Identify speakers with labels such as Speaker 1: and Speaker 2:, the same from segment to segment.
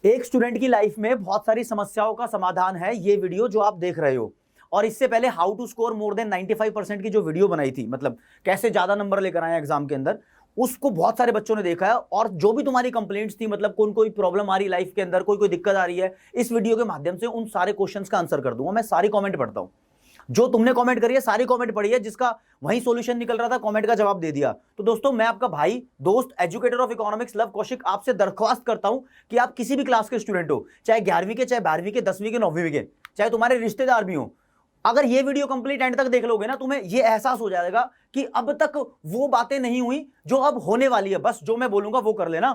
Speaker 1: एक स्टूडेंट की लाइफ में बहुत सारी समस्याओं का समाधान है ये वीडियो जो आप देख रहे हो। और इससे पहले how to score more than 95% की जो वीडियो बनाई थी, मतलब कैसे ज्यादा नंबर लेकर आए एग्जाम के अंदर, उसको बहुत सारे बच्चों ने देखा है। और जो भी तुम्हारी कंप्लेंट्स थी, मतलब कौन कोई प्रॉब्लम आ रही लाइफ के अंदर, कोई कोई दिक्कत आ रही है, इस वीडियो के माध्यम से उन सारे क्वेश्चंस का आंसर कर दूंगा। मैं सारी कमेंट पढ़ता हूं, जो तुमने कमेंट करी है सारी कमेंट पढ़ी है, जिसका वही सॉल्यूशन निकल रहा था कमेंट का जवाब दे दिया। तो दोस्तों, मैं आपका भाई, दोस्त, educator of economics love Kaushik आपसे दरख्वास्त करता हूं कि आप किसी भी क्लास के स्टूडेंट हो, चाहे 11वीं के, चाहे 12वीं के, 10वीं के, 9वीं के, चाहे तुम्हारे रिश्तेदार भी हो, अगर ये वीडियो कंप्लीट एंड तक देख लोगे ना, तुम्हें ये एहसास हो जाएगा कि अब तक वो बातें नहीं हुई जो अब होने वाली है। बस जो मैं बोलूंगा वो कर लेना,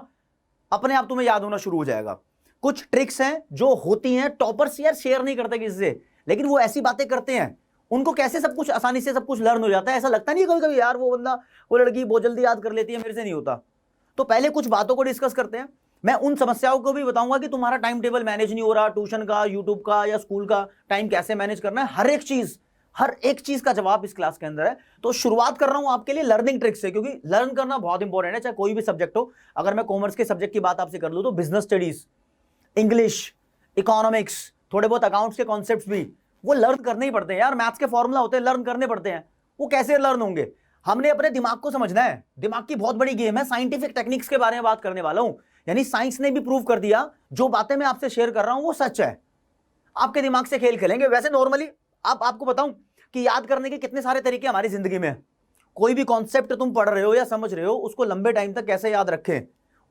Speaker 1: अपने आप तुम्हें याद होना शुरू हो जाएगा। कुछ ट्रिक्स हैं जो होती हैं, टॉपर्स यार शेयर नहीं करते किसी से, लेकिन वो ऐसी बातें करते हैं, उनको कैसे सब कुछ आसानी से सब कुछ लर्न हो जाता है। ऐसा लगता नहीं है कभी कभी यार वो बंदा, वो लड़की बहुत जल्दी याद कर लेती है, मेरे से नहीं होता। तो पहले कुछ बातों को डिस्कस करते हैं। मैं उन समस्याओं को भी बताऊंगा कि तुम्हारा टाइम टेबल मैनेज नहीं हो रहा, ट्यूशन का, यूट्यूब का या स्कूल का टाइम कैसे मैनेज करना है। हर एक चीज का जवाब इस क्लास के अंदर है। तो शुरुआत कर रहा हूं आपके लिए लर्निंग ट्रिक्स से, क्योंकि लर्न करना बहुत इंपॉर्टेंट है, चाहे कोई भी सब्जेक्ट हो। अगर मैं कॉमर्स के सब्जेक्ट की बात आपसे कर लूं तो बिजनेस स्टडीज, इंग्लिश, इकोनॉमिक्स, थोड़े बहुत अकाउंट्स के कॉन्सेप्ट्स भी वो लर्न करने ही पड़ते हैं यार। मैथ्स के फॉर्मूला होते हैं, लर्न करने पड़ते हैं। वो कैसे लर्न होंगे? हमने अपने दिमाग को समझना है। दिमाग की बहुत बड़ी गेम है। साइंटिफिक टेक्निक्स के बारे में बात करने वाला हूं, यानी साइंस ने भी प्रूव कर दिया जो बातें मैं आपसे शेयर कर रहा हूं वो सच है। आपके दिमाग से खेल खेलेंगे। वैसे नॉर्मली आपको बताऊं कि याद करने के कितने सारे तरीके हमारी जिंदगी में। कोई भी कॉन्सेप्ट तुम पढ़ रहे हो या समझ रहे हो, उसको लंबे टाइम तक कैसे याद रखें,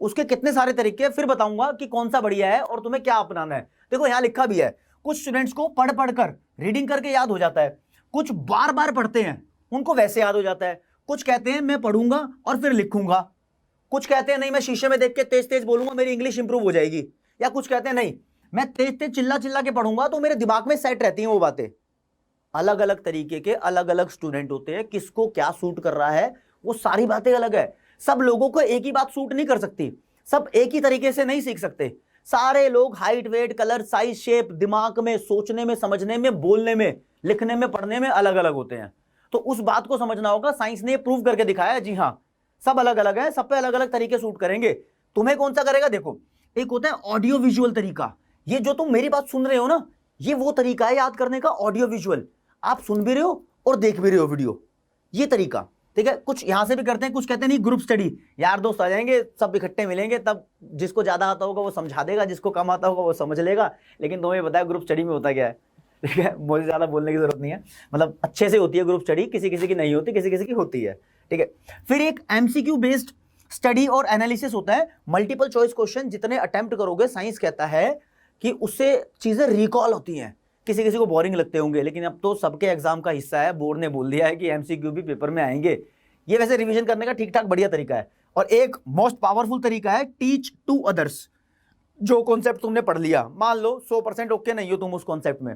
Speaker 1: उसके कितने सारे तरीके फिर बताऊंगा कि कौन सा बढ़िया है और तुम्हें क्या अपनाना है। देखो यहां लिखा भी है, कुछ स्टूडेंट्स को पढ़ पढ़कर, रीडिंग करके याद हो जाता है, कुछ बार बार पढ़ते हैं उनको वैसे याद हो जाता है, कुछ कहते हैं मैं पढ़ूंगा और फिर लिखूंगा, कुछ कहते हैं नहीं मैं शीशे में देख के तेज तेज बोलूंगा मेरी इंग्लिश इंप्रूव हो जाएगी, या कुछ कहते हैं नहीं मैं तेज तेज चिल्ला चिल्ला के पढ़ूंगा तो मेरे दिमाग में सेट रहती हैं वो बातें। अलग अलग तरीके के अलग अलग स्टूडेंट होते हैं, किसको क्या सूट कर रहा है वो सारी बातें अलग है। सब लोगों को एक ही बात सूट नहीं कर सकती, सब एक ही तरीके से नहीं सीख सकते। सारे लोग height, weight, colour, size, shape, दिमाग में सोचने में, समझने में, बोलने में, लिखने में, पढ़ने में अलग अलग होते हैं। तो उस बात को समझना होगा। साइंस ने प्रूव करके दिखाया, जी हाँ, सब अलग अलग है, सब पे अलग अलग तरीके सूट करेंगे। तुम्हें कौन सा करेगा? देखो, एक होता है ऑडियो विजुअल तरीका। ये जो तुम मेरी बात सुन रहे हो ना, ये वो तरीका है याद करने का, ऑडियो विजुअल। आप सुन भी रहे हो और देख भी रहे हो वीडियो, ये तरीका, ठीक है। कुछ यहां से भी करते हैं, कुछ कहते हैं नहीं ग्रुप स्टडी, यार दोस्त आ जाएंगे, सब इकट्ठे मिलेंगे, तब जिसको ज्यादा आता होगा वो समझा देगा, जिसको कम आता होगा वो समझ लेगा। लेकिन तुम्हें पता है ग्रुप स्टडी में होता क्या है, ठीक है। मुझे ज्यादा बोलने की जरूरत नहीं है, मतलब अच्छे से होती है ग्रुप स्टडी, किसी किसी की नहीं होती, किसी किसी की होती है, ठीक है। फिर एक एमसीक्यू बेस्ड स्टडी और एनालिसिस होता है। मल्टीपल चॉइस क्वेश्चन जितने अटेम्प्ट करोगे, साइंस कहता है कि उससे चीजें रिकॉल होती हैं। किसी किसी को बोरिंग लगते होंगे, लेकिन अब तो सबके एग्जाम का हिस्सा है, बोर्ड ने बोल दिया है कि एमसीक्यू भी पेपर में आएंगे। ये वैसे रिवीजन करने का ठीक ठाक बढ़िया तरीका है। और एक मोस्ट पावरफुल तरीका है टीच टू अदर्स। जो कॉन्सेप्ट तुमने पढ़ लिया, मान लो 100% ओके नहीं हो तुम उस कॉन्सेप्ट में,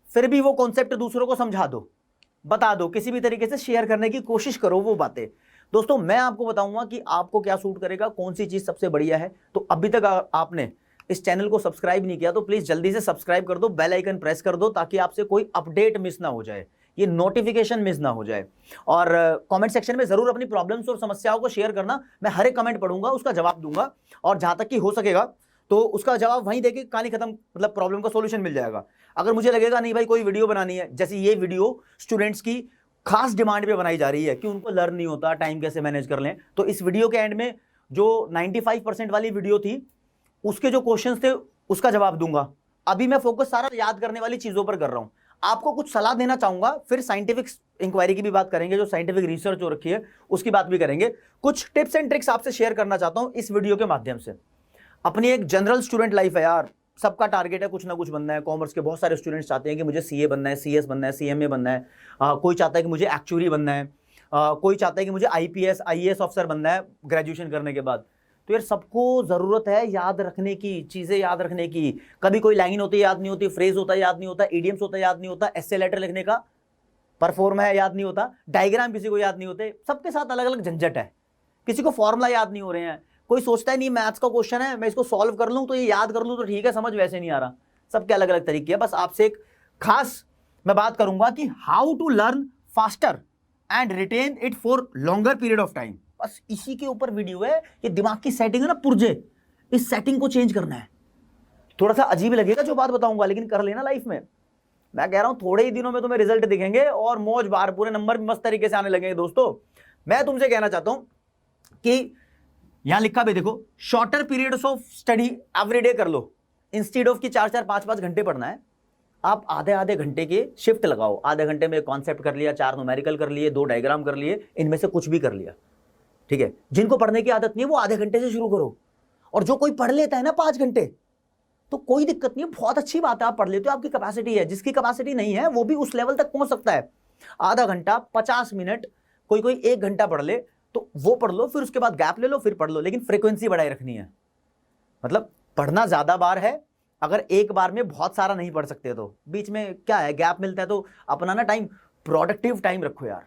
Speaker 1: फिर भी वो कॉन्सेप्ट दूसरों को समझा दो, बता दो, किसी भी तरीके से शेयर करने की कोशिश करो वो बातें। दोस्तों, मैं आपको बताऊंगा कि आपको क्या सूट करेगा, कौन सी चीज सबसे बढ़िया है। तो अभी तक आपने इस चैनल को सब्सक्राइब नहीं किया तो प्लीज जल्दी से सब्सक्राइब कर दो, बेल आइकन प्रेस कर दो, ताकि आपसे कोई अपडेट मिस ना हो जाए, ये नोटिफिकेशन मिस ना हो जाए। और कमेंट सेक्शन में जरूर अपनी प्रॉब्लम्स और समस्याओं को शेयर करना। मैं हर एक कमेंट पढ़ूंगा, उसका जवाब दूंगा, और जहां तक कि हो सकेगा तो उसका जवाब वहीं देके कहानी खत्म, मतलब प्रॉब्लम का सॉल्यूशन मिल जाएगा। अगर मुझे लगेगा नहीं भाई कोई वीडियो बनानी है, जैसे ये वीडियो स्टूडेंट्स की खास डिमांड पे बनाई जा रही है कि उनको लर्न नहीं होता, टाइम कैसे मैनेज कर लें, तो इस वीडियो के एंड में जो 95% वाली वीडियो थी उसके जो क्वेश्चंस थे उसका जवाब दूंगा। अभी मैं फोकस सारा याद करने वाली चीजों पर कर रहा हूं। आपको कुछ सलाह देना चाहूंगा, फिर साइंटिफिक इंक्वायरी की भी बात करेंगे, जो साइंटिफिक रिसर्च हो रखी है उसकी बात भी करेंगे। कुछ टिप्स एंड ट्रिक्स आपसे शेयर करना चाहता हूं इस वीडियो के माध्यम से। अपनी एक जनरल स्टूडेंट लाइफ है यार, सबका टारगेट है कुछ ना कुछ बनना है। कॉमर्स के बहुत सारे स्टूडेंट्स चाहते हैं कि मुझे सीए बनना है, सीएस बनना है, सीएमए बनना है, कोई चाहता है कि मुझे एक्चुअरी बनना है, कोई चाहता है कि मुझे आईपीएस आईएएस ऑफिसर बनना है ग्रेजुएशन करने के बाद। तो यार सबको जरूरत है याद रखने की, चीजें याद रखने की। कभी कोई लाइन होती है याद नहीं होती, फ्रेज होता है याद नहीं होता, इडियम्स होता है याद नहीं होता, एस्से लेटर लिखने का परफॉर्म है याद नहीं होता, डायग्राम किसी को याद नहीं होते। सबके साथ अलग अलग झंझट है। किसी को फॉर्मूला याद नहीं हो रहे हैं, कोई सोचता है नहीं मैथ्स का क्वेश्चन है मैं इसको सॉल्व कर लूं तो ये याद कर लूं तो ठीक है, समझ वैसे नहीं आ रहा। सबके अलग अलग तरीके हैं। बस आपसे एक खास मैं बात करूंगा कि how to learn faster and retain it for longer period of time. बस इसी के ऊपर वीडियो है। ये दिमाग की सेटिंग है ना, पुर्जे, इस सेटिंग को चेंज करना है। थोड़ा सा अजीब लगेगा जो बात बताऊंगा, लेकिन कर लेना लाइफ में। मैं कह रहा हूं थोड़े ही दिनों में तुम्हें रिजल्ट दिखेंगे और मौज बार पूरे नंबर भी मस्त तरीके से आने लगेंगे। दोस्तों मैं तुमसे कहना चाहता हूं कि यहां लिखा भी देखो, shorter periods of study everyday कर लो, इंस्टीड ऑफ कि 4-4 5-5 घंटे पढ़ना है, आप आधे आधे घंटे के शिफ्ट लगाओ। आधे घंटे में कॉन्सेप्ट कर लिया, 4 न्यूमेरिकल कर लिए, 2 डायग्राम कर लिए, इनमें से कुछ भी कर लिया, ठीक है। जिनको पढ़ने की आदत नहीं है वो आधे घंटे से शुरू करो, और जो कोई पढ़ लेता है ना 5 घंटे तो कोई दिक्कत नहीं है, बहुत अच्छी बात है, आप पढ़ लेते हो, आपकी कैपेसिटी है। जिसकी कैपेसिटी नहीं है वो भी उस लेवल तक पहुंच सकता है। आधा घंटा, 50 मिनट, कोई 1 घंटा पढ़ ले तो वो पढ़ लो, फिर उसके बाद गैप ले लो, फिर पढ़ लो, लेकिन फ्रीक्वेंसी बढ़ाए रखनी है। मतलब पढ़ना ज्यादा बार है, अगर एक बार में बहुत सारा नहीं पढ़ सकते तो बीच में क्या है, गैप मिलता है तो अपना ना टाइम प्रोडक्टिव टाइम रखो यार।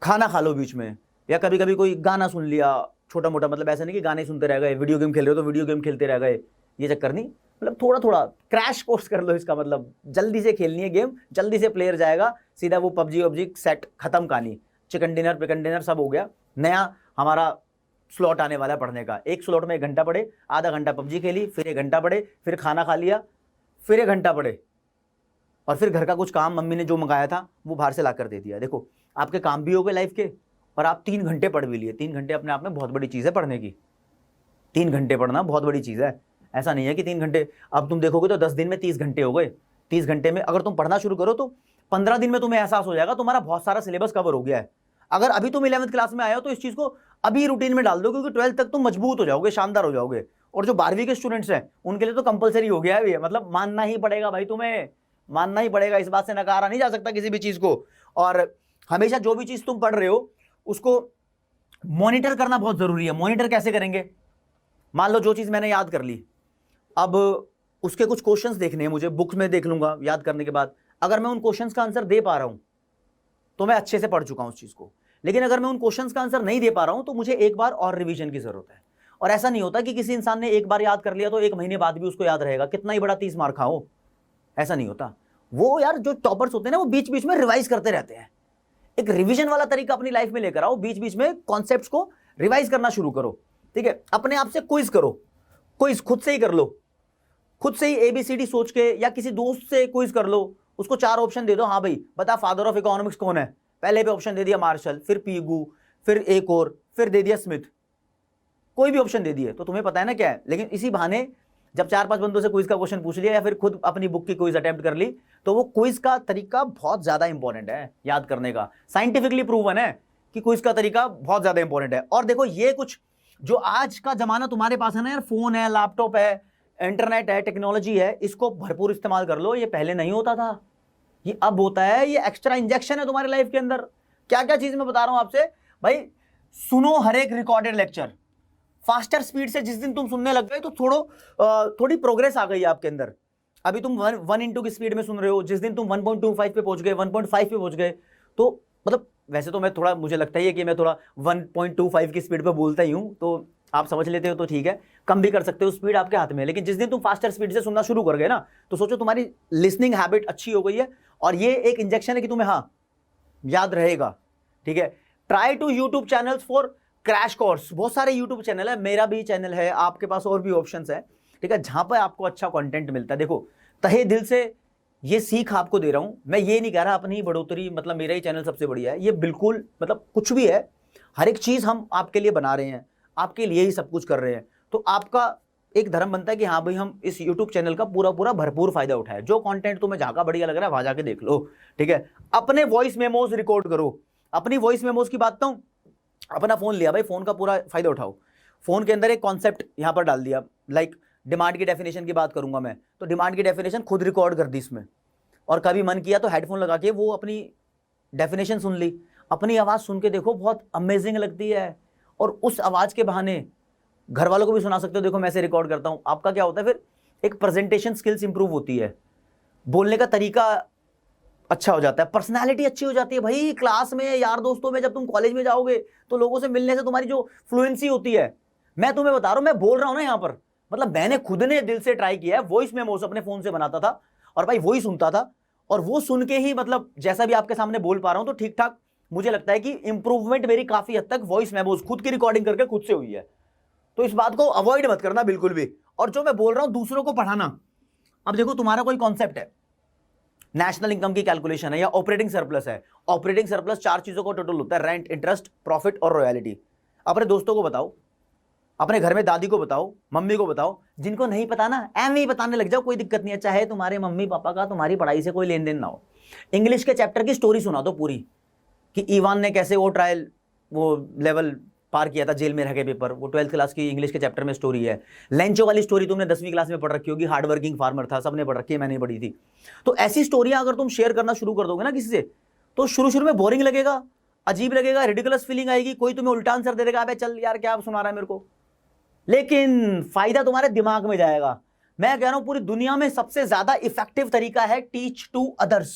Speaker 1: खाना खा लो बीच में, या कभी कभी कोई गाना सुन लिया छोटा मोटा, मतलब ऐसा नहीं कि गाने सुनते रह गए, वीडियो गेम खेल रहे हो तो वीडियो गेम खेलते रह गए, ये चक्कर नहीं। मतलब थोड़ा थोड़ा क्रैश कोर्स कर लो, इसका मतलब जल्दी से खेलनी है गेम, जल्दी से प्लेयर जाएगा, सीधा वो पबजी वबजी सेट खत्म कहानी, चिकन डिनर पिकन डिनर सब हो गया। नया हमारा स्लॉट आने वाला है पढ़ने का, एक स्लॉट में 1 घंटा पढ़े, आधा घंटा पबजी खेली, फिर 1 घंटा पढ़े, फिर खाना खा लिया, फिर 1 घंटा पढ़े, और फिर घर का कुछ काम मम्मी ने जो मंगाया था वो बाहर से ला कर दे दिया। देखो आपके काम भी हो गए लाइफ के, और आप 3 घंटे पढ़ भी लिए। 3 घंटे अपने आप में बहुत बड़ी चीज़ है पढ़ने की, 3 घंटे पढ़ना बहुत बड़ी चीज़ है। ऐसा नहीं है कि 3 घंटे, अब तुम देखोगे तो 10 दिन में 30 घंटे हो गए। 30 घंटे में अगर तुम पढ़ना शुरू करो तो 15 दिन में तुम्हें एहसास हो जाएगा तुम्हारा बहुत सारा सिलेबस कवर हो गया है। अगर अभी तुम 11वीं क्लास में आए हो तो इस चीज़ को अभी रूटीन में डाल दो, क्योंकि 12th तक तुम मजबूत हो जाओगे, शानदार हो जाओगे। और जो 12वीं के स्टूडेंट्स हैं उनके लिए तो कंपलसरी हो गया है, मतलब मानना ही पड़ेगा भाई, तुम्हें मानना ही पड़ेगा, इस बात से नकारा नहीं जा सकता किसी भी चीज़ को। और हमेशा जो भी चीज़ तुम पढ़ रहे हो उसको मॉनिटर करना बहुत जरूरी है। मॉनिटर कैसे करेंगे, मान लो जो चीज़ मैंने याद कर ली, अब उसके कुछ क्वेश्चंस देखने हैं मुझे, बुक में देख लूंगा याद करने के बाद। अगर मैं उन क्वेश्चंस का आंसर दे पा रहा हूं तो मैं अच्छे से पढ़ चुका हूं उस चीज़ को, लेकिन अगर मैं उन क्वेश्चंस का आंसर नहीं दे पा रहा हूं तो मुझे एक बार और रिवीजन की जरूरत है। और ऐसा नहीं होता कि किसी इंसान ने एक बार याद कर लिया तो 1 महीने बाद भी उसको याद रहेगा, कितना ही बड़ा 30 मार्क हो, ऐसा नहीं होता। वो यार जो टॉपर्स होते हैं ना वो बीच बीच में रिवाइज करते रहते हैं। एक रिवीजन वाला तरीका अपनी लाइफ में लेकर आओ, बीच बीच में कॉन्सेप्ट्स को रिवाइज करना शुरू करो, ठीक है। अपने आप से क्विज करो, क्विज खुद से ही कर लो, खुद से ही ABCD सोच के, या किसी दोस्त से क्विज कर लो, उसको 4 ऑप्शन दे दो, हाँ भाई बता फादर ऑफ इकोनॉमिक्स कौन है, पहले पे ऑप्शन दे दिया मार्शल, फिर पीगू, फिर एक और, फिर दे दिया स्मिथ, कोई भी ऑप्शन दे दिए तो तुम्हें पता है ना क्या है। लेकिन इसी बहाने जब 4-5 बंदों से क्विज का क्वेश्चन पूछ लिया या फिर खुद अपनी बुक की क्विज अटेम्प्ट कर ली, तो वो क्विज का तरीका बहुत ज्यादा इंपॉर्टेंट है याद करने का। साइंटिफिकली प्रूवन है कि क्विज का तरीका बहुत ज्यादा इंपॉर्टेंट है। और देखो ये कुछ जो आज का जमाना तुम्हारे पास है ना यार, फोन है, लैपटॉप है, इंटरनेट है, टेक्नोलॉजी है, इसको भरपूर इस्तेमाल कर लो। ये पहले नहीं होता था, ये अब होता है, ये एक्स्ट्रा इंजेक्शन है तुम्हारे लाइफ के अंदर। क्या क्या चीज मैं बता रहा हूं आपसे भाई, सुनो हर एक रिकॉर्डेड लेक्चर फास्टर स्पीड से। जिस दिन तुम सुनने लग गए तो थोड़ी प्रोग्रेस आ गई आपके अंदर। अभी तुम 1:2 की स्पीड में सुन रहे हो, जिस दिन तुम 1.25 पे पहुंच गए, 1.5 पे पहुंच गए, तो मतलब वैसे तो मैं थोड़ा, मुझे लगता ही है कि मैं थोड़ा 1.25 की स्पीड पे बोलता ही हूं, तो आप समझ लेते हो तो ठीक है, कम भी कर सकते हो, स्पीड आपके हाथ में है। लेकिन जिस दिन तुम फास्टर स्पीड से सुनना शुरू कर गए ना, तो सोचो तुम्हारी लिसनिंग हैबिट अच्छी हो गई है, और ये एक इंजेक्शन है कि तुम्हें हाँ याद रहेगा, ठीक है। Try to YouTube channels for crash course, बहुत सारे यूट्यूब चैनल है, मेरा भी चैनल है, आपके पास और भी ऑप्शंस है, ठीक है, जहां पर आपको अच्छा कंटेंट मिलता है। देखो तहे दिल से ये सीख आपको दे रहा हूं, मैं ये नहीं कह रहा अपनी बढ़ोतरी मतलब मेरा ही चैनल सबसे बढ़िया है, ये बिल्कुल मतलब कुछ भी है, हर एक चीज हम आपके लिए बना रहे हैं, आपके लिए ही सब कुछ कर रहे हैं। तो आपका एक धर्म बनता है कि हाँ भाई हम इस यूट्यूब चैनल का पूरा पूरा भरपूर फायदा उठाए। जो कंटेंट तुम्हें जहां का बढ़िया लग रहा है वहां जाके देख लो, ठीक है। अपने वॉइस मेमोज रिकॉर्ड करो। अपनी वॉइस मेमोज की बात तो, अपना फोन लिया भाई, फोन का पूरा फायदा उठाओ। फोन के अंदर एक कॉन्सेप्ट यहां पर डाल दिया, लाइक डिमांड की डेफिनेशन की बात करूंगा मैं, तो डिमांड की डेफिनेशन खुद रिकॉर्ड कर दी इसमें, और कभी मन किया तो हेडफोन लगा के वो अपनी डेफिनेशन सुन ली। अपनी आवाज सुन के देखो, बहुत अमेजिंग लगती है, और उस आवाज के बहाने घर वालों को भी सुना सकते हो, देखो मैं ऐसे रिकॉर्ड करता हूं। आपका क्या होता है फिर, एक प्रेजेंटेशन स्किल्स इंप्रूव होती है, बोलने का तरीका अच्छा हो जाता है, पर्सनालिटी अच्छी हो जाती है भाई। क्लास में, यार दोस्तों में, जब तुम कॉलेज में जाओगे तो लोगों से मिलने से तुम्हारी जो फ्लुएंसी होती है, मैं तुम्हें बता रहा हूं, मैं बोल रहा हूं ना यहाँ पर, मतलब मैंने खुद ने दिल से ट्राई किया है। वॉइस मेमोस अपने फोन से बनाता था और भाई वही सुनता था, और वो सुन के ही मतलब जैसा भी आपके सामने बोल पा रहा हूं, तो ठीक ठाक मुझे लगता है कि इंप्रूवमेंट मेरी काफी हद तक वॉइस मेमोस खुद की रिकॉर्डिंग करके खुद से हुई है। तो इस बात को अवॉइड मत करना बिल्कुल भी। और जो मैं बोल रहा हूं दूसरों को पढ़ाना, अब देखो तुम्हारा कोई कॉन्सेप्ट है, नेशनल इनकम की कैलकुलेशन है या ऑपरेटिंग सरप्लस है। ऑपरेटिंग सरप्लस 4 चीजों का टोटल होता है, रेंट, इंटरेस्ट, प्रॉफिट और रॉयल्टी। अपने दोस्तों को बताओ, अपने घर में दादी को बताओ, मम्मी को बताओ, जिनको नहीं पता ना एम ही बताने लग जाओ, कोई दिक्कत नहीं है, चाहे तुम्हारे मम्मी पापा का तुम्हारी पढ़ाई से कोई लेन देन ना हो। इंग्लिश के चैप्टर की स्टोरी सुना दो पूरी, कि इवान ने कैसे वो ट्रायल वो लेवल पार किया था, जेल में रह के पेपर, वो 12th क्लास की इंग्लिश के चैप्टर में स्टोरी है। लेंचो वाली स्टोरी तुमने 10वीं क्लास में पढ़ रखी होगी, हार्ड वर्किंग फार्मर था, सबने पढ़ रखी है, मैंने पढ़ी थी। तो ऐसी स्टोरियां अगर तुम शेयर करना शुरू कर दोगे ना किसी से, तो शुरू शुरू में बोरिंग लगेगा, अजीब लगेगा, रिडिकुलस फीलिंग आएगी, कोई तुम्हें उल्टा आंसर दे देगा, अबे चल यार क्या सुना रहा है मेरे को, लेकिन फायदा तुम्हारे दिमाग में जाएगा। मैं कह रहा हूं पूरी दुनिया में सबसे ज्यादा इफेक्टिव तरीका है टीच टू अदर्स।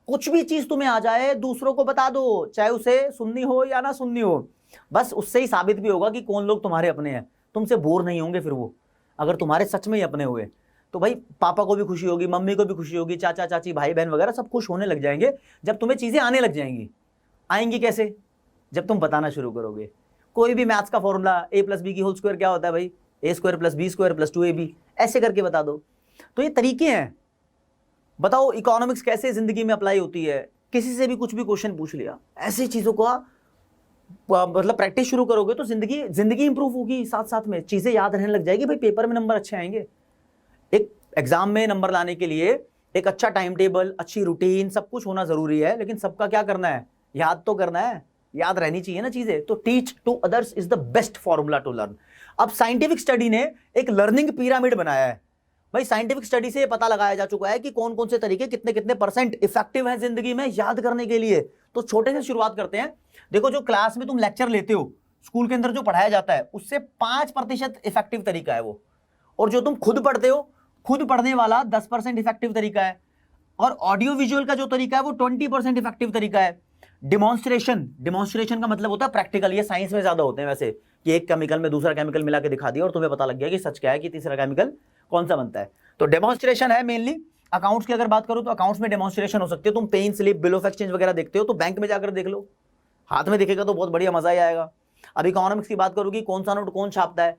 Speaker 1: कुछ भी चीज तुम्हें आ जाए दूसरों को बता दो, चाहे उसे सुननी हो या ना सुननी हो, बस उससे ही साबित भी होगा कि कौन लोग तुम्हारे अपने हैं, तुमसे बोर नहीं होंगे फिर वो, अगर तुम्हारे सच में ही अपने हुए तो भाई पापा को भी खुशी होगी, मम्मी को भी खुशी होगी, चाचा चाची भाई बहन वगैरह सब खुश होने लग जाएंगे जब तुम्हें चीजें आने लग जाएंगी। आएंगी कैसे? जब तुम बताना शुरू करोगे। कोई भी मैथ्स का फॉर्मूला a+b की होल स्क्वायर क्या होता है भाई, a² + b² + 2ab, ऐसे करके बता दो। तो ये तरीके हैं। बताओ इकोनॉमिक्स कैसे जिंदगी में अप्लाई होती है, किसी से भी कुछ भी क्वेश्चन पूछ लिया, ऐसी चीजों का मतलब प्रैक्टिस शुरू करोगे तो जिंदगी इंप्रूव होगी, साथ साथ में चीजें याद रहने लग जाएगी। भाई पेपर में नंबर अच्छे आएंगे। एक एग्जाम में नंबर लाने के लिए एक अच्छा टाइम टेबल, अच्छी रूटीन, सब कुछ होना जरूरी है, लेकिन सबका क्या करना है, याद तो करना है, याद रहनी चाहिए ना चीजें। तो teach to others is the best formula to learn. अब साइंटिफिक स्टडी ने एक लर्निंग पिरामिड बनाया है। भाई साइंटिफिक स्टडी से पता लगाया जा चुका है कि कौन कौन से तरीके कितने कितने % इफेक्टिव हैं जिंदगी में याद करने के लिए। तो छोटे से शुरुआत करते हैं। देखो जो क्लास में तुम लेक्चर लेते हो, स्कूल के अंदर जो पढ़ाया जाता है, उससे 5% इफेक्टिव तरीका है वो, और जो तुम खुद पढ़ते हो, खुद पढ़ने वाला 10% इफेक्टिव तरीका है, और ऑडियो विजुअल का जो तरीका है वो 20% इफेक्टिव तरीका है। डिमॉन्स्ट्रेशन का मतलब होता है प्रैक्टिकल, ये साइंस में ज्यादा होते हैं वैसे, कि एक केमिकल में दूसरा केमिकल मिला के दिखा दिया और तुम्हें पता लग गया कि सच क्या है, कि तीसरा केमिकल कौन सा बनता है। तो डेमोन्स्ट्रेशन है मेनली। अकाउंट्स की अगर बात करूं तो अकाउंट्स में डेमोन्स्ट्रेशन हो सकती है। तुम pay in slip, bill of exchange वगैरह देखते हो तो बैंक में जाकर देख लो, हाथ में दिखेगा तो बहुत बढ़िया मजा ही आएगा। अब इकोनॉमिक्स की बात करूंगी, कौन सा नोट कौन छापता है,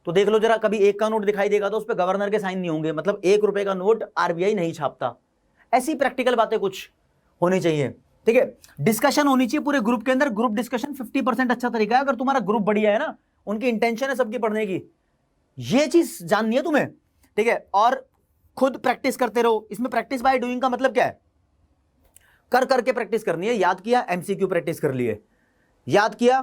Speaker 1: तो देख लो जरा, कभी 1 का नोट दिखाई देगा तो उस पर गवर्नर के साइन नहीं होंगे, मतलब 1 रुपए का नोट आरबीआई नहीं छापता। ऐसी प्रैक्टिकल बातें कुछ होनी चाहिए, ठीक है। डिस्कशन होनी चाहिए पूरे ग्रुप के अंदर। ग्रुप डिस्कशन 50% अच्छा तरीका है, अगर तुम्हारा ग्रुप बढ़िया है ना, उनकी इंटेंशन है सबकी पढ़ने की, ये चीज जाननी है तुम्हें, ठीक है। और खुद प्रैक्टिस करते रहो। इसमें प्रैक्टिस बाय डूइंग का मतलब क्या है, कर करके प्रैक्टिस करनी है। याद किया, एमसीक्यू प्रैक्टिस कर लिए, याद किया,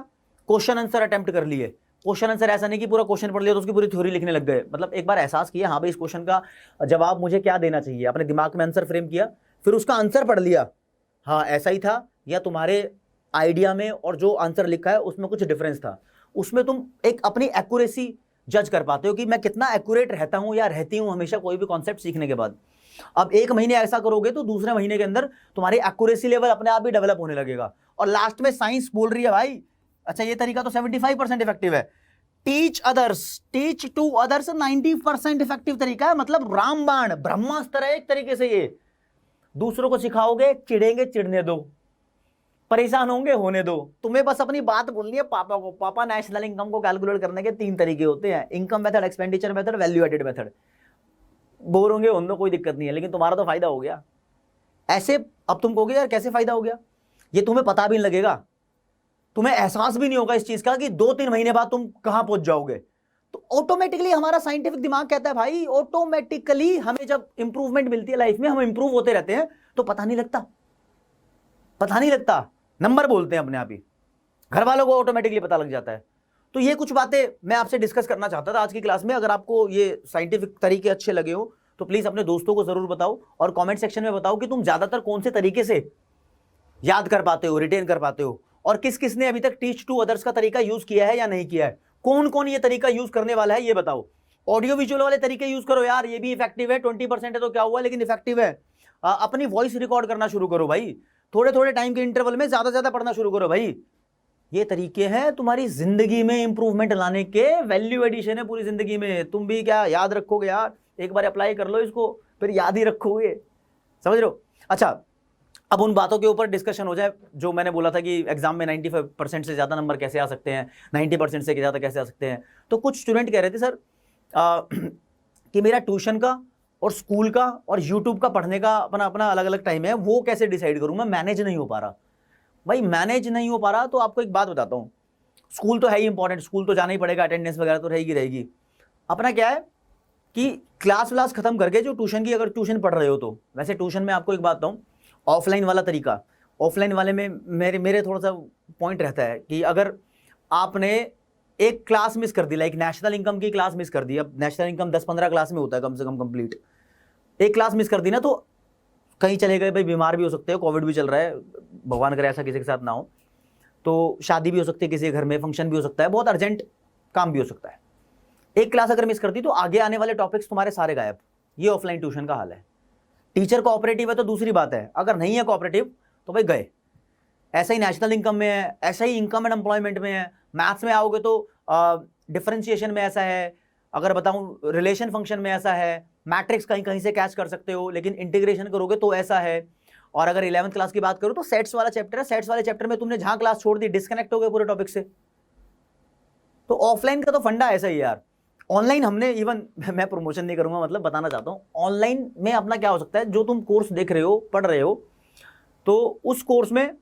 Speaker 1: क्वेश्चन आंसर अटेम्प्ट कर लिए। क्वेश्चन आंसर ऐसा नहीं कि पूरा क्वेश्चन पढ़ लिया तो उसकी पूरी थ्योरी लिखने लग गए, मतलब एक बार एहसास किया, हाँ भाई इस क्वेश्चन का जवाब मुझे क्या देना चाहिए, अपने दिमाग में आंसर फ्रेम किया, फिर उसका आंसर पढ़ लिया, हाँ ऐसा ही था, या तुम्हारे आइडिया में और जो आंसर लिखा है उसमें कुछ डिफरेंस था। उसमें तुम एक अपनी एक्यूरेसी जज कर पाते हो कि मैं कितना एक्यूरेट रहता हूं या रहती हूं हमेशा कोई भी कॉन्सेप्ट सीखने के बाद। अब 1 महीने ऐसा करोगे तो दूसरे महीने के अंदर तुम्हारी एक्यूरेसी लेवल अपने आप ही डेवलप होने लगेगा। और लास्ट में साइंस बोल रही है भाई, अच्छा ये तरीका तो 75% इफेक्टिव है। Teach others, teach to others 90% effective तरीका है, मतलब रामबाण ब्रह्मास्त्र है एक तरीके से। ये दूसरों को सिखाओगे, चिढ़ेंगे चिढ़ने दो, परेशान होंगे होने दो, तुम्हें बस अपनी बात बोलनी है पापा को, पापा नेशनल इनकम को कैलकुलेट करने के 3 तरीके होते हैं, income method, expenditure method, value added method. Bore होंगे होने दो, कोई दिक्कत नहीं है, लेकिन तुम्हारा तो फायदा हो गया। ऐसे अब तुम कहोगे यार कैसे फायदा हो गया, ये तुम्हें पता भी नहीं लगेगा, तुम्हें एहसास भी नहीं होगा इस चीज का कि 2-3 महीने बाद तुम कहां पहुंच जाओगे। तो ऑटोमेटिकली हमारा साइंटिफिक दिमाग कहता है भाई, ऑटोमेटिकली हमें जब इंप्रूवमेंट मिलती है लाइफ में, हम इंप्रूव होते रहते हैं, तो पता नहीं लगता, पता नहीं लगता, नंबर बोलते हैं अपने आप ही, घर वालों को ऑटोमेटिकली पता लग जाता है। तो ये कुछ बातें मैं आपसे डिस्कस करना चाहता था आज की क्लास में। अगर आपको ये साइंटिफिक तरीके अच्छे लगे हो तो प्लीज अपने दोस्तों को जरूर बताओ, और कमेंट सेक्शन में बताओ कि तुम ज्यादातर कौन से तरीके से याद कर पाते हो, रिटेन कर पाते हो, और किस किस ने अभी तक टीच टू अदर्स का तरीका यूज किया है या नहीं किया है, कौन कौन ये तरीका यूज करने वाला है ये बताओ। ऑडियो विजुअल वाले तरीके यूज करो यार, ये भी इफेक्टिव है, 20% है तो क्या हुआ, लेकिन इफेक्टिव है। अपनी वॉइस रिकॉर्ड करना शुरू करो भाई, थोड़े थोड़े टाइम के इंटरवल में ज्यादा पढ़ना शुरू करो भाई। ये तरीके हैं तुम्हारी जिंदगी में इंप्रूवमेंट लाने के, वैल्यू एडिशन है पूरी जिंदगी में। तुम भी क्या याद रखोगे यार, एक बार अप्लाई कर लो इसको, फिर याद ही रखोगे, समझ रहे हो। अच्छा अब उन बातों के ऊपर डिस्कशन हो जाए जो मैंने बोला था कि एग्जाम में 95% से ज्यादा नंबर कैसे आ सकते हैं, 90% से ज्यादा कैसे आ सकते हैं। तो कुछ स्टूडेंट कह रहे थे सर कि मेरा ट्यूशन का और स्कूल का और यूट्यूब का पढ़ने का अपना अपना अलग अलग टाइम है, वो कैसे डिसाइड करूं, मैं मैनेज नहीं हो पा रहा। भाई मैनेज नहीं हो पा रहा तो आपको एक बात बताता हूं, स्कूल तो है ही इंपॉर्टेंट, स्कूल तो जाना ही पड़ेगा, अटेंडेंस वगैरह तो रहेगी। अपना क्या है कि क्लास व्लास खत्म करके जो ट्यूशन की, अगर ट्यूशन पढ़ रहे हो तो वैसे ट्यूशन में आपको एक बात बताऊं, ऑफलाइन वाला तरीका, ऑफलाइन वाले में मेरे थोड़ा सा पॉइंट रहता है कि अगर आपने एक क्लास मिस कर दी, लाइक नेशनल इनकम की क्लास मिस कर दी, अब नेशनल इनकम 10-15 क्लास में होता है कम से कम कंप्लीट, एक क्लास मिस कर दी ना तो कहीं चले गए, भाई बीमार भी हो सकते हो, कोविड भी चल रहा है, भगवान करे ऐसा किसी के साथ ना हो, तो शादी भी हो सकती है किसी के घर में, फंक्शन भी हो सकता है, बहुत अर्जेंट काम भी हो सकता है, एक क्लास अगर मिस कर दी तो आगे आने वाले टॉपिक्स तुम्हारे सारे गायब। ये ऑफलाइन ट्यूशन का हाल है। टीचर कोऑपरेटिव है तो दूसरी बात है, अगर नहीं है कोऑपरेटिव तो भाई गए। ऐसा ही नेशनल इनकम में है, ऐसा ही इनकम एंड एम्प्लॉयमेंट में है, मैथ्स में आओगे तो डिफरेंशिएशन में ऐसा है, अगर बताऊं रिलेशन फंक्शन में ऐसा है, मैट्रिक्स कहीं कहीं से कैच कर सकते हो, लेकिन इंटीग्रेशन करोगे तो ऐसा है। और अगर 11th क्लास की बात करूं तो सेट्स वाला चैप्टर है, सेट्स वाले चैप्टर में तुमने जहां क्लास छोड़ दी डिस्कनेक्ट हो गए पूरे टॉपिक से। तो ऑफलाइन का तो फंडा ऐसा ही यार। ऑनलाइन हमने इवन मैं प्रमोशन नहीं करूंगा, मतलब बताना चाहता हूं ऑनलाइन में अपना क्या हो सकता है, जो तुम कोर्स देख रहे हो पढ़ रहे हो तो उस कोर्स में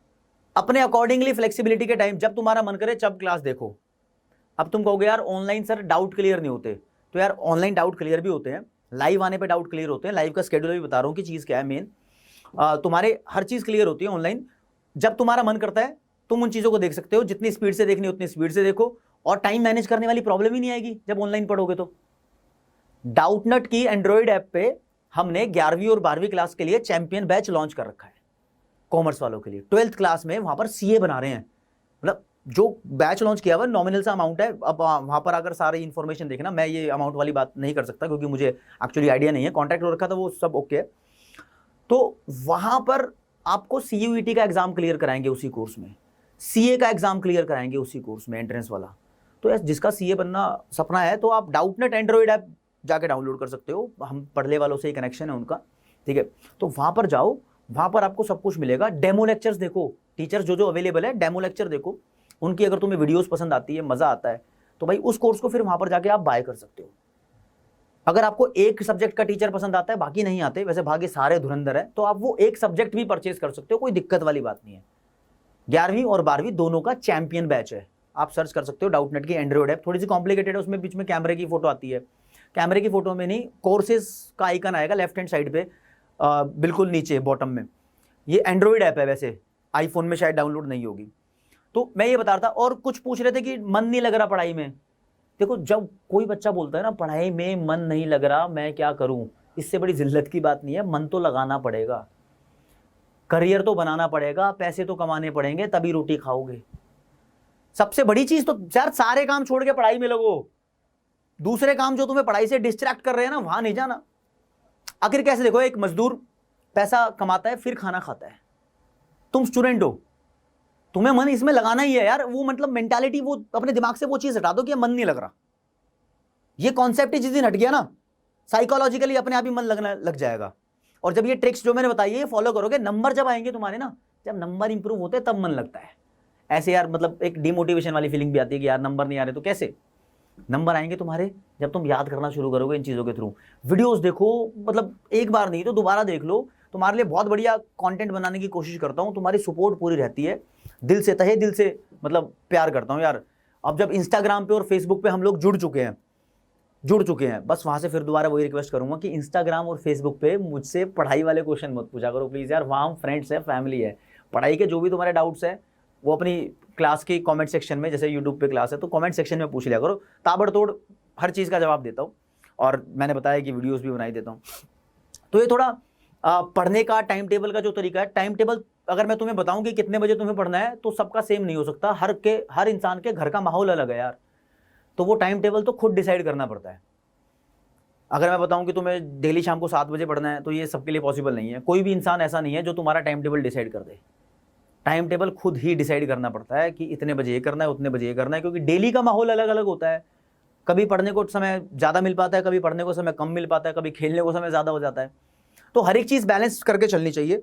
Speaker 1: अपने अकॉर्डिंगली फ्लेक्सिबिलिटी के टाइम जब तुम्हारा मन करे तब क्लास देखो। अब तुम कहोगे यार ऑनलाइन सर डाउट क्लियर नहीं होते, तो यार ऑनलाइन डाउट क्लियर भी होते हैं, लाइव आने पे डाउट क्लियर होते हैं, लाइव का स्केड्यूल भी बता रहा हूँ कि चीज़ क्या है मेन, तुम्हारे हर चीज़ क्लियर होती है ऑनलाइन। जब तुम्हारा मन करता है तुम उन चीज़ों को देख सकते हो, जितनी स्पीड से देखनी उतनी स्पीड से देखो, और टाइम मैनेज करने वाली प्रॉब्लम ही नहीं आएगी जब ऑनलाइन पढ़ोगे तो। डाउटनट की एंड्रॉइड ऐप पे हमने 11वीं और 12वीं क्लास के लिए चैंपियन बैच लॉन्च कर रखा है कॉमर्स वालों के लिए। 12th क्लास में वहां पर सीए बना रहे हैं, मतलब जो बैच लॉन्च किया हुआ नॉमिनल सा अमाउंट है। अब वहां पर अगर सारी इन्फॉर्मेशन देखना, मैं ये अमाउंट वाली बात नहीं कर सकता क्योंकि मुझे एक्चुअली आइडिया नहीं है, कॉन्ट्रैक्ट हो रखा था वो सब ओके है। तो वहां पर आपको सीयूईटी का एग्जाम क्लियर कराएंगे उसी कोर्स में, सीए का एग्जाम क्लियर कराएंगे उसी कोर्स में, एंट्रेंस वाला। तो यार जिसका सीए बनना सपना है तो आप डाउटनेट एंड्रॉइड ऐप जाके डाउनलोड कर सकते हो, हम पढ़ने वालों से ही कनेक्शन है उनका, ठीक है। तो वहां पर जाओ, वहां पर आपको सब कुछ मिलेगा। डेमो लेक्चर्स देखो, टीचर्स जो अवेलेबल है डेमो लेक्चर देखो उनकी, अगर तुम्हें वीडियोस पसंद आती है, मजा आता है तो भाई उस कोर्स को फिर वहां पर जाके आप बाय कर सकते हो। अगर आपको एक सब्जेक्ट का टीचर पसंद आता है बाकी नहीं आते, वैसे भाग्य सारे धुरंधर है, तो आप वो एक सब्जेक्ट भी परचेज कर सकते हो, कोई दिक्कत वाली बात नहीं है। 11वीं और 12वीं दोनों का चैंपियन बैच है, आप सर्च कर सकते हो डाउटनेट की एंड्रॉइड ऐप। थोड़ी सी कॉम्प्लिकेटेड है, उसमें बीच में कैमरे की फोटो आती है, कैमरे की फोटो में नहीं, कोर्सेज का आइकन आएगा लेफ्ट हैंड साइड पे बिल्कुल नीचे बॉटम में। ये एंड्रॉइड ऐप है, वैसे आईफोन में शायद डाउनलोड नहीं होगी। तो मैं ये बता रहा था, और कुछ पूछ रहे थे कि मन नहीं लग रहा पढ़ाई में। देखो जब कोई बच्चा बोलता है ना पढ़ाई में मन नहीं लग रहा, मैं क्या करूं, इससे बड़ी जिल्लत की बात नहीं है। मन तो लगाना पड़ेगा, करियर तो बनाना पड़ेगा, पैसे तो कमाने पड़ेंगे, तभी रोटी खाओगे। सबसे बड़ी चीज तो यार सारे काम छोड़ के पढ़ाई में लगो, दूसरे काम जो तुम्हें पढ़ाई से डिस्ट्रैक्ट कर रहे हैं ना वहां नहीं जाना। आखिर कैसे, देखो एक मजदूर पैसा कमाता है फिर खाना खाता है, तुम स्टूडेंट हो, तुम्हें मन इसमें लगाना ही है यार। वो मतलब मेंटालिटी, वो अपने दिमाग से वो चीज हटा दो कि मन नहीं लग रहा। ये कॉन्सेप्ट ही जिस दिन हट गया ना, साइकोलॉजिकली अपने आप ही मन लगना लग जाएगा। और जब ये ट्रिक्स जो मैंने बताई है ये फॉलो करोगे, नंबर जब आएंगे तुम्हारे ना, जब नंबर इंप्रूव होते हैं तब मन लगता है। ऐसे यार मतलब एक डिमोटिवेशन वाली फीलिंग भी आती है कि यार नंबर नहीं आ रहे, तो कैसे नंबर आएंगे तुम्हारे, जब तुम याद करना शुरू करोगे इन चीज़ों के थ्रू। वीडियोस देखो, मतलब एक बार नहीं तो दोबारा देख लो, तुम्हारे लिए बहुत बढ़िया कंटेंट बनाने की कोशिश करता हूँ, तुम्हारी सपोर्ट पूरी रहती है, दिल से तहे दिल से मतलब प्यार करता हूँ यार। अब जब इंस्टाग्राम पे और फेसबुक पे हम लोग जुड़ चुके हैं, बस वहाँ से फिर दोबारा वही रिक्वेस्ट करूँगा कि इंस्टाग्राम और फेसबुक पे मुझसे पढ़ाई वाले क्वेश्चन मत पूछा करो प्लीज़ यार। वहाँ हम फ्रेंड्स हैं, फैमिली है। पढ़ाई के जो भी तुम्हारे डाउट्स हैं वो अपनी क्लास की कमेंट सेक्शन में, जैसे यूट्यूब पे क्लास है तो कमेंट सेक्शन में पूछ लिया करो, ताबड़तोड़ हर चीज़ का जवाब देता हूँ। और मैंने बताया कि वीडियोस भी बनाई देता हूँ। तो ये थोड़ा पढ़ने का टाइम टेबल का जो तरीका है, टाइम टेबल अगर मैं तुम्हें बताऊं कि कितने बजे तुम्हें पढ़ना है तो सबका सेम नहीं हो सकता, हर इंसान के घर का माहौल अलग है यार। तो वो टाइम टेबल तो खुद डिसाइड करना पड़ता है। अगर मैं बताऊं कि तुम्हें डेली शाम को 7 बजे पढ़ना है तो ये सबके लिए पॉसिबल नहीं है। कोई भी इंसान ऐसा नहीं है जो तुम्हारा टाइम टेबल डिसाइड कर दे। टाइम टेबल खुद ही डिसाइड करना पड़ता है कि इतने बजे ये करना है, उतने बजे ये करना है, क्योंकि डेली का माहौल अलग अलग होता है। कभी पढ़ने को समय ज़्यादा मिल पाता है, कभी पढ़ने को समय कम मिल पाता है, कभी खेलने को समय ज़्यादा हो जाता है। तो हर एक चीज़ बैलेंस करके चलनी चाहिए।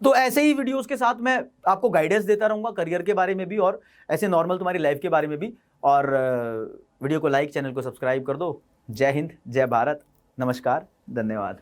Speaker 1: तो ऐसे ही वीडियोस के साथ मैं आपको गाइडेंस देता रहूँगा करियर के बारे में भी और ऐसे नॉर्मल तुम्हारी लाइफ के बारे में भी। और वीडियो को लाइक, चैनल को सब्सक्राइब कर दो। जय हिंद, जय भारत, नमस्कार, धन्यवाद।